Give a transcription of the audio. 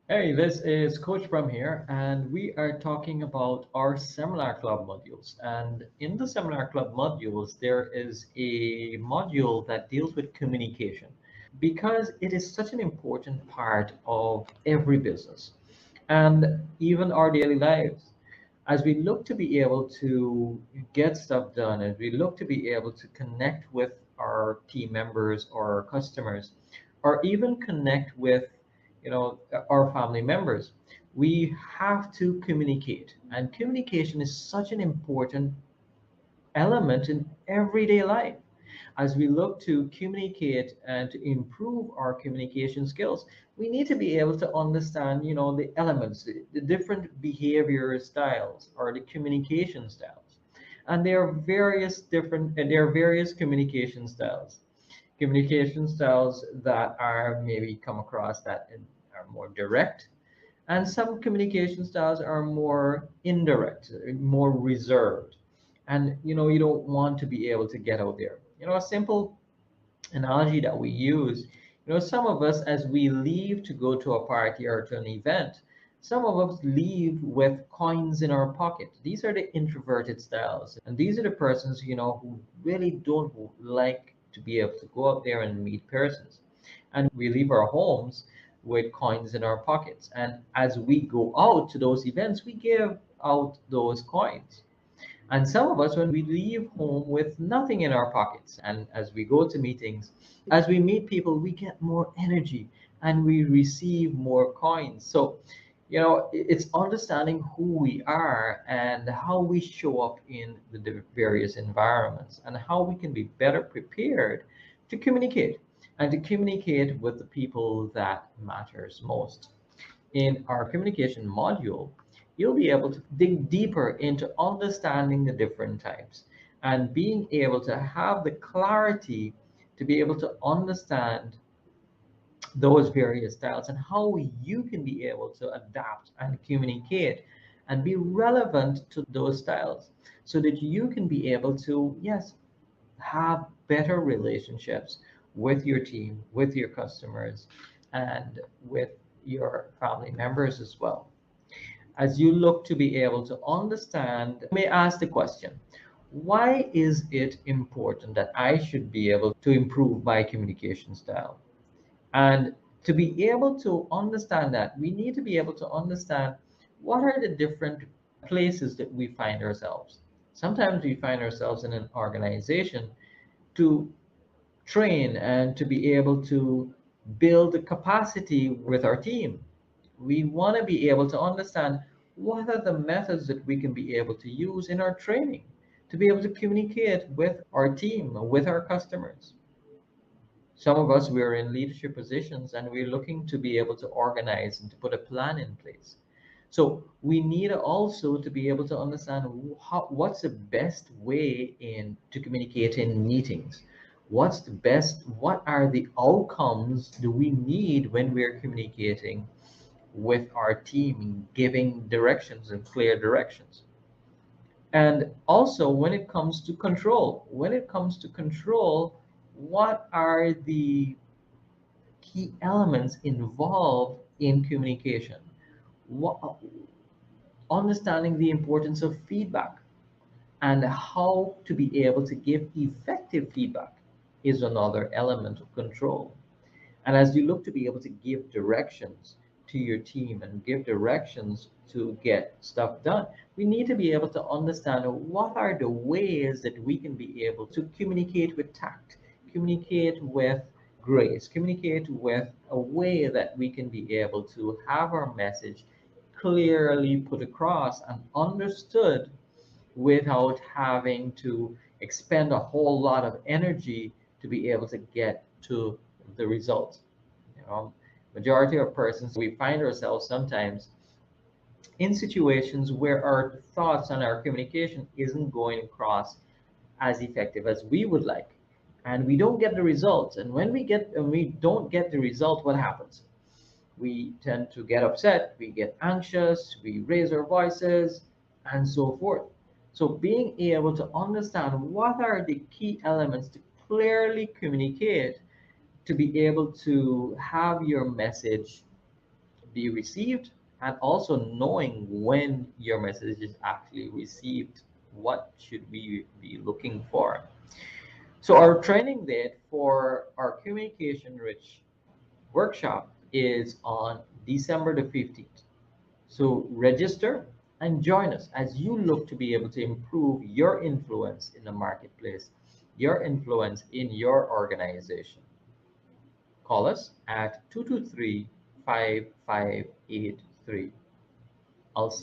Hey, this is Coach Prem here, and we are talking about our Seminar Club modules. And in the Seminar Club modules, there is a module that deals with communication because it is such an important part of every business and even our daily lives. As we look to be able to get stuff done, as we look to be able to connect with our team members or our customers, or even connect with, our family members, we have to communicate. And communication is such an important element in everyday life. As we look to communicate and to improve our communication skills, we need to be able to understand, the elements, the different behavior styles or the communication styles. And there are various different, and there are various communication styles. Communication styles that are maybe come across that are more direct, and some communication styles are more indirect, more reserved. And you don't want to be able to get out there. A simple analogy that we use, some of us, as we leave to go to a party or to an event, some of us leave with coins in our pocket. These are the introverted styles, and these are the persons, who really don't like to be able to go out there and meet persons. And we leave our homes with coins in our pockets, and as we go out to those events, we give out those coins. And some of us, when we leave home with nothing in our pockets, and as we go to meetings, as we meet people, we get more energy and we receive more coins. So, it's understanding who we are and how we show up in the various environments and how we can be better prepared to communicate and to communicate with the people that matters most. In our communication module, you'll be able to dig deeper into understanding the different types and being able to have the clarity to be able to understand those various styles and how you can be able to adapt and communicate and be relevant to those styles so that you can be able to, yes, have better relationships with your team, with your customers, and with your family members as well. As you look to be able to understand, you may ask the question, why is it important that I should be able to improve my communication style? And to be able to understand that, we need to be able to understand what are the different places that we find ourselves. Sometimes we find ourselves in an organization to train and to be able to build the capacity with our team. We want to be able to understand what are the methods that we can be able to use in our training to be able to communicate with our team, with our customers. Some of us, we're in leadership positions and we're looking to be able to organize and to put a plan in place. So we need also to be able to understand what's the best way in to communicate in meetings. What are the outcomes do we need when we're communicating with our team, giving directions and clear directions? And also when it comes to control, what are the key elements involved in communication? What, understanding the importance of feedback and how to be able to give effective feedback is another element of control. And as you look to be able to give directions to your team and give directions to get stuff done, we need to be able to understand what are the ways that we can be able to communicate with tact, communicate with grace, communicate with a way that we can be able to have our message clearly put across and understood without having to expend a whole lot of energy to be able to get to the result. You know, majority of persons, we find ourselves sometimes in situations where our thoughts and our communication isn't going across as effective as we would like, and we don't get the results. And when we don't get the result, what happens? We tend to get upset, we get anxious, we raise our voices, and so forth. So being able to understand what are the key elements to clearly communicate, to be able to have your message be received, and also knowing when your message is actually received. What should we be looking for? So our training date for our communication rich workshop is on December the 15th. So register and join us as you look to be able to improve your influence in the marketplace, your influence in your organization. Call us at 223-5583. I'll